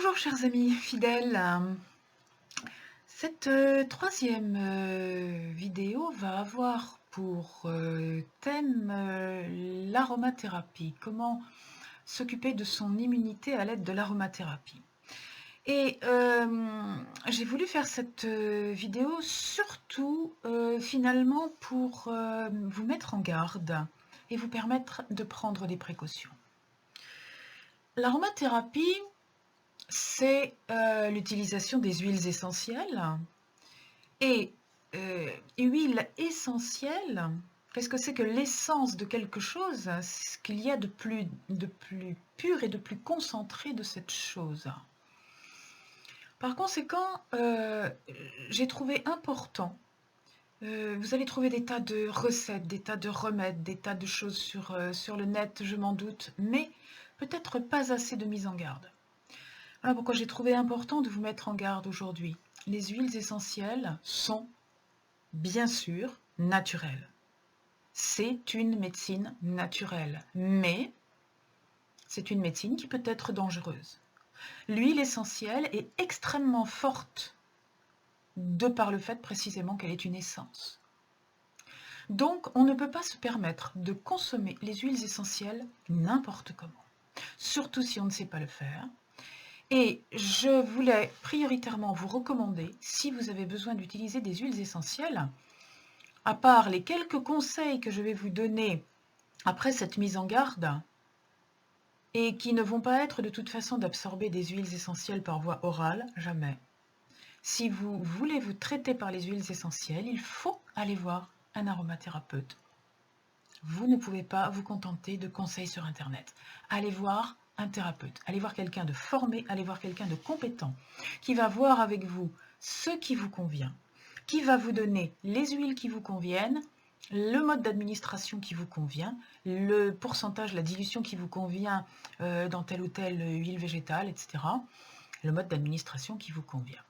Bonjour chers amis fidèles. Cette troisième vidéo va avoir pour thème l'aromathérapie. Comment s'occuper de son immunité à l'aide de l'aromathérapie. Et j'ai voulu faire cette vidéo surtout finalement pour vous mettre en garde et vous permettre de prendre des précautions. L'aromathérapie, c'est l'utilisation des huiles essentielles. Et huile essentielle, qu'est-ce que c'est que l'essence de quelque chose? C'est ce qu'il y a de plus pur et de plus concentré de cette chose. Par conséquent, j'ai trouvé important, vous allez trouver des tas de recettes, des tas de remèdes, des tas de choses sur le net, je m'en doute, mais peut-être pas assez de mise en garde. Voilà pourquoi j'ai trouvé important de vous mettre en garde aujourd'hui. Les huiles essentielles sont, bien sûr, naturelles. C'est une médecine naturelle, mais c'est une médecine qui peut être dangereuse. L'huile essentielle est extrêmement forte de par le fait précisément qu'elle est une essence. Donc, on ne peut pas se permettre de consommer les huiles essentielles n'importe comment, surtout si on ne sait pas le faire. Et je voulais prioritairement vous recommander, si vous avez besoin d'utiliser des huiles essentielles, à part les quelques conseils que je vais vous donner après cette mise en garde, et qui ne vont pas être de toute façon d'absorber des huiles essentielles par voie orale, jamais. Si vous voulez vous traiter par les huiles essentielles, il faut aller voir un aromathérapeute. Vous ne pouvez pas vous contenter de conseils sur Internet. Allez voir un thérapeute, allez voir quelqu'un de formé, allez voir quelqu'un de compétent, qui va voir avec vous ce qui vous convient, qui va vous donner les huiles qui vous conviennent, le mode d'administration qui vous convient, le pourcentage, la dilution qui vous convient dans telle ou telle huile végétale, etc. Le mode d'administration qui vous convient.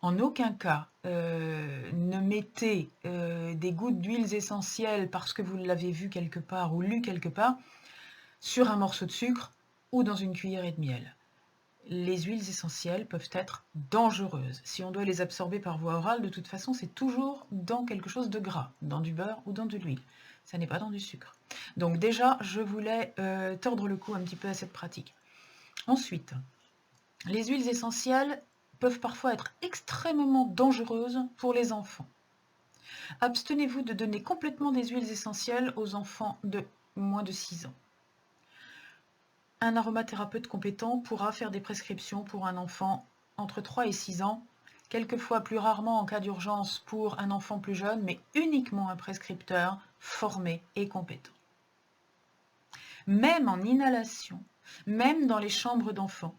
En aucun cas, ne mettez des gouttes d'huiles essentielles parce que vous l'avez vu quelque part ou lu quelque part sur un morceau de sucre ou dans une cuillerée de miel. Les huiles essentielles peuvent être dangereuses. Si on doit les absorber par voie orale, de toute façon, c'est toujours dans quelque chose de gras, dans du beurre ou dans de l'huile. Ça n'est pas dans du sucre. Donc déjà, je voulais tordre le cou un petit peu à cette pratique. Ensuite, les huiles essentielles peuvent parfois être extrêmement dangereuses pour les enfants. Abstenez-vous de donner complètement des huiles essentielles aux enfants de moins de 6 ans. Un aromathérapeute compétent pourra faire des prescriptions pour un enfant entre 3 et 6 ans, quelquefois plus rarement en cas d'urgence pour un enfant plus jeune, mais uniquement un prescripteur formé et compétent. Même en inhalation, même dans les chambres d'enfants,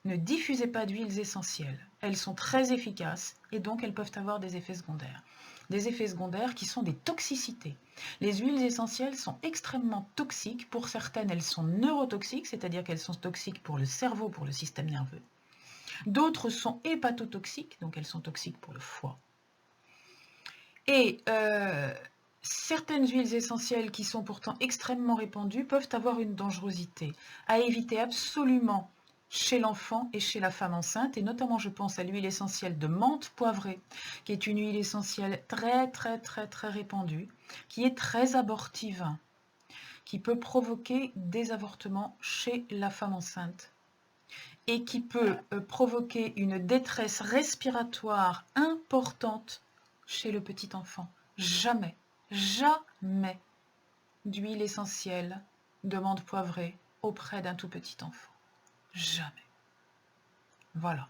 ne diffusez pas d'huiles essentielles. Elles sont très efficaces et donc elles peuvent avoir des effets secondaires. Des effets secondaires qui sont des toxicités. Les huiles essentielles sont extrêmement toxiques. Pour certaines, elles sont neurotoxiques, c'est-à-dire qu'elles sont toxiques pour le cerveau, pour le système nerveux. D'autres sont hépatotoxiques, donc elles sont toxiques pour le foie. Et certaines huiles essentielles qui sont pourtant extrêmement répandues peuvent avoir une dangerosité à éviter absolument chez l'enfant et chez la femme enceinte, et notamment je pense à l'huile essentielle de menthe poivrée, qui est une huile essentielle très répandue, qui est très abortive, qui peut provoquer des avortements chez la femme enceinte, et qui peut provoquer une détresse respiratoire importante chez le petit enfant. Jamais, jamais d'huile essentielle de menthe poivrée auprès d'un tout petit enfant. Jamais. Voilà.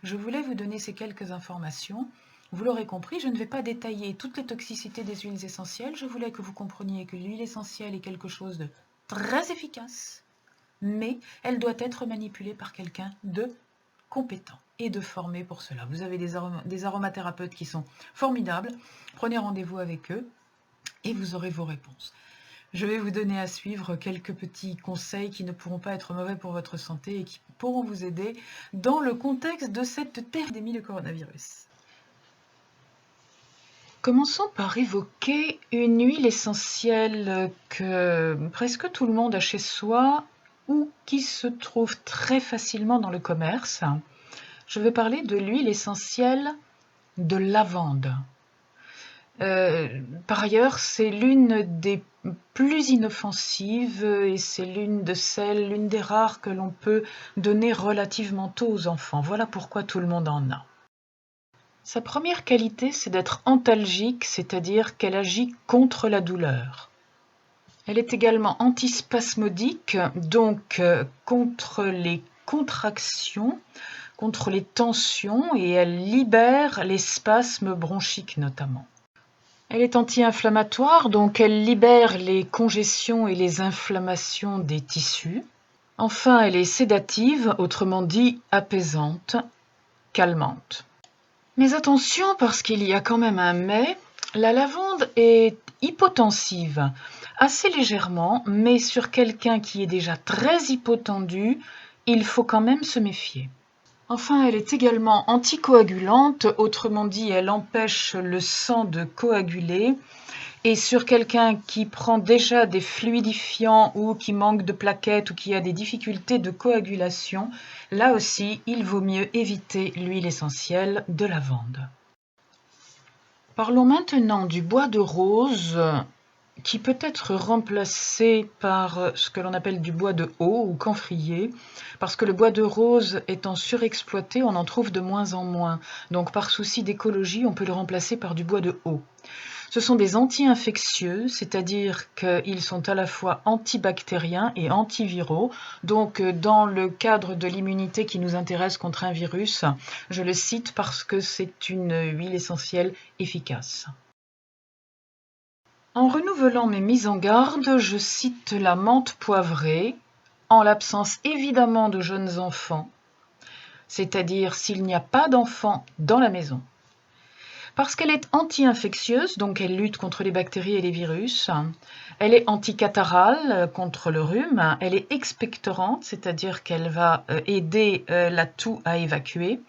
Je voulais vous donner ces quelques informations. Vous l'aurez compris, je ne vais pas détailler toutes les toxicités des huiles essentielles. Je voulais que vous compreniez que l'huile essentielle est quelque chose de très efficace, mais elle doit être manipulée par quelqu'un de compétent et de formé pour cela. Vous avez des aromathérapeutes qui sont formidables. Prenez rendez-vous avec eux et vous aurez vos réponses. Je vais vous donner à suivre quelques petits conseils qui ne pourront pas être mauvais pour votre santé et qui pourront vous aider dans le contexte de cette pandémie de coronavirus. Commençons par évoquer une huile essentielle que presque tout le monde a chez soi ou qui se trouve très facilement dans le commerce. Je veux parler de l'huile essentielle de lavande. Par ailleurs, c'est l'une des plus inoffensives et c'est l'une des rares que l'on peut donner relativement tôt aux enfants. Voilà pourquoi tout le monde en a. Sa première qualité, c'est d'être antalgique, c'est-à-dire qu'elle agit contre la douleur. Elle est également antispasmodique, donc contre les contractions, contre les tensions, et elle libère les spasmes bronchiques notamment. Elle est anti-inflammatoire, donc elle libère les congestions et les inflammations des tissus. Enfin, elle est sédative, autrement dit apaisante, calmante. Mais attention, parce qu'il y a quand même un mais, la lavande est hypotensive, assez légèrement, mais sur quelqu'un qui est déjà très hypotendu, il faut quand même se méfier. Enfin, elle est également anticoagulante, autrement dit, elle empêche le sang de coaguler. Et sur quelqu'un qui prend déjà des fluidifiants ou qui manque de plaquettes ou qui a des difficultés de coagulation, là aussi, il vaut mieux éviter l'huile essentielle de lavande. Parlons maintenant du bois de rose, qui peut être remplacé par ce que l'on appelle du bois de haut ou camphrier, parce que le bois de rose étant surexploité, on en trouve de moins en moins. Donc par souci d'écologie, on peut le remplacer par du bois de haut. Ce sont des anti-infectieux, c'est-à-dire qu'ils sont à la fois antibactériens et antiviraux. Donc dans le cadre de l'immunité qui nous intéresse contre un virus, je le cite parce que c'est une huile essentielle efficace. En renouvelant mes mises en garde, je cite la menthe poivrée, en l'absence évidemment de jeunes enfants, c'est-à-dire s'il n'y a pas d'enfants dans la maison. Parce qu'elle est anti-infectieuse, donc elle lutte contre les bactéries et les virus. Elle est anticatarrhale contre le rhume. Elle est expectorante, c'est-à-dire qu'elle va aider la toux à évacuer.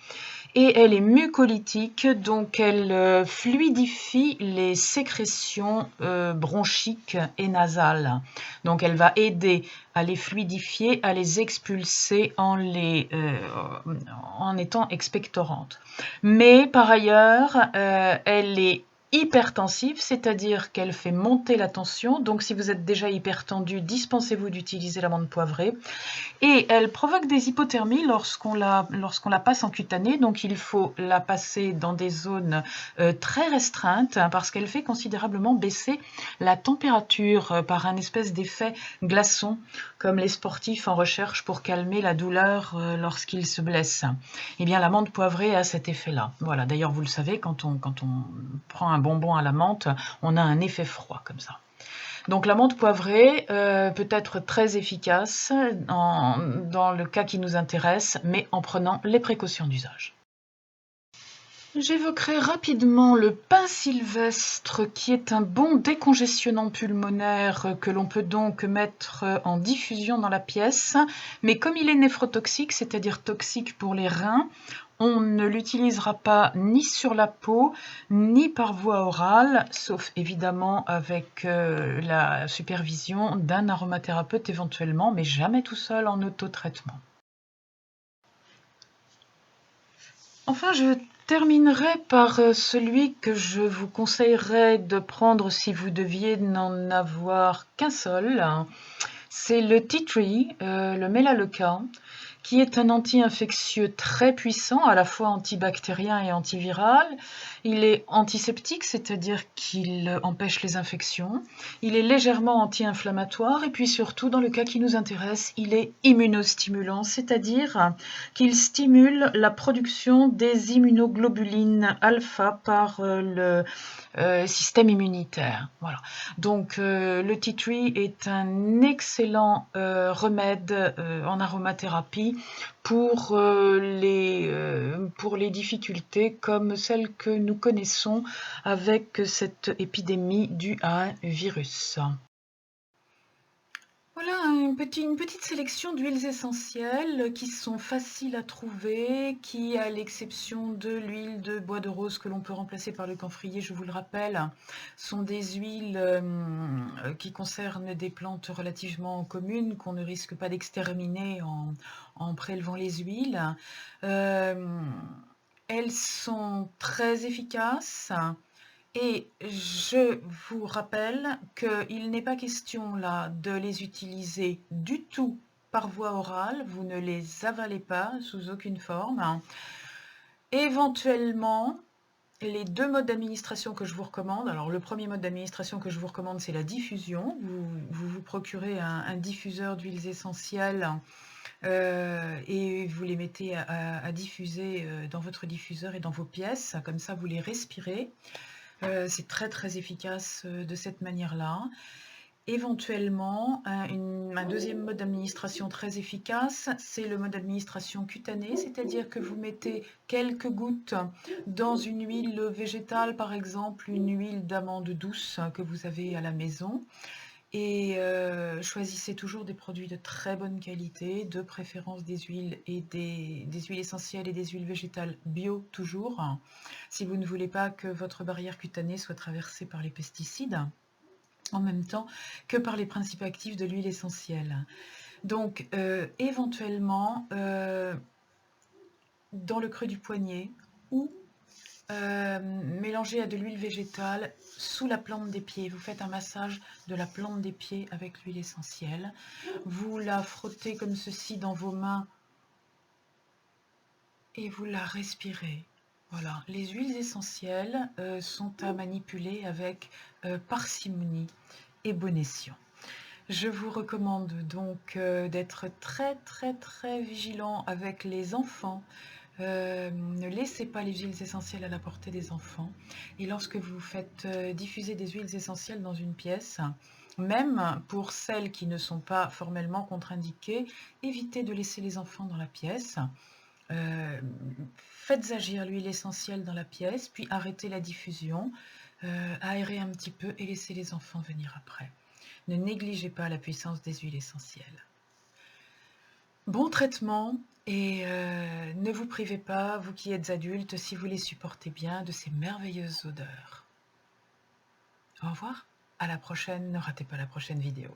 Et elle est mucolytique, donc elle fluidifie les sécrétions bronchiques et nasales. Donc elle va aider à les fluidifier, à les expulser en étant expectorante. Mais par ailleurs, elle est hypertensive, c'est-à-dire qu'elle fait monter la tension. Donc si vous êtes déjà hypertendu, dispensez-vous d'utiliser la menthe poivrée. Et elle provoque des hypothermies lorsqu'on la passe en cutanée, donc il faut la passer dans des zones très restreintes parce qu'elle fait considérablement baisser la température par un espèce d'effet glaçon, comme les sportifs en recherche pour calmer la douleur lorsqu'ils se blessent. Eh bien, la menthe poivrée a cet effet-là. Voilà. D'ailleurs, vous le savez, quand on prend un bonbon à la menthe, on a un effet froid comme ça. Donc la menthe poivrée peut être très efficace dans le cas qui nous intéresse, mais en prenant les précautions d'usage. J'évoquerai rapidement le pin sylvestre qui est un bon décongestionnant pulmonaire que l'on peut donc mettre en diffusion dans la pièce, mais comme il est néphrotoxique, c'est-à-dire toxique pour les reins, on ne l'utilisera pas ni sur la peau, ni par voie orale, sauf évidemment avec la supervision d'un aromathérapeute éventuellement, mais jamais tout seul en autotraitement. Enfin, je terminerai par celui que je vous conseillerais de prendre si vous deviez n'en avoir qu'un seul. C'est le tea tree, le Melaleuca, qui est un anti-infectieux très puissant, à la fois antibactérien et antiviral. Il est antiseptique, c'est-à-dire qu'il empêche les infections. Il est légèrement anti-inflammatoire et puis surtout, dans le cas qui nous intéresse, il est immunostimulant, c'est-à-dire qu'il stimule la production des immunoglobulines alpha par le système immunitaire. Voilà. Donc le tea tree est un excellent remède en aromathérapie pour les difficultés comme celles que nous connaissons avec cette épidémie due à un virus. Voilà, une petite sélection d'huiles essentielles qui sont faciles à trouver, qui, à l'exception de l'huile de bois de rose que l'on peut remplacer par le camphrier, je vous le rappelle, sont des huiles qui concernent des plantes relativement communes qu'on ne risque pas d'exterminer en prélevant les huiles. Euh, Elles sont très efficaces. Et je vous rappelle qu'il n'est pas question là de les utiliser du tout par voie orale, vous ne les avalez pas sous aucune forme. Éventuellement, les deux modes d'administration que je vous recommande, alors le premier mode d'administration que je vous recommande, c'est la diffusion. Vous procurez un diffuseur d'huiles essentielles et vous les mettez à diffuser dans votre diffuseur et dans vos pièces, comme ça vous les respirez. C'est très très efficace de cette manière-là. Éventuellement, un deuxième mode d'administration très efficace, c'est le mode d'administration cutanée, c'est-à-dire que vous mettez quelques gouttes dans une huile végétale, par exemple une huile d'amande douce que vous avez à la maison, et choisissez toujours des produits de très bonne qualité, de préférence des huiles et des huiles essentielles et des huiles végétales bio toujours, si vous ne voulez pas que votre barrière cutanée soit traversée par les pesticides en même temps que par les principes actifs de l'huile essentielle. Donc éventuellement dans le creux du poignet ou mélangé à de l'huile végétale sous la plante des pieds. Vous faites un massage de la plante des pieds avec l'huile essentielle. Vous la frottez comme ceci dans vos mains et vous la respirez. Voilà, les huiles essentielles sont à manipuler avec parcimonie et bon escient. Je vous recommande donc d'être très très très vigilant avec les enfants. Ne laissez pas les huiles essentielles à la portée des enfants. Et lorsque vous faites diffuser des huiles essentielles dans une pièce, même pour celles qui ne sont pas formellement contre-indiquées, évitez de laisser les enfants dans la pièce. Faites agir l'huile essentielle dans la pièce, puis arrêtez la diffusion, aérez un petit peu et laissez les enfants venir après. Ne négligez pas la puissance des huiles essentielles. Bon traitement et ne vous privez pas, vous qui êtes adultes, si vous les supportez bien, de ces merveilleuses odeurs. Au revoir, à la prochaine, ne ratez pas la prochaine vidéo.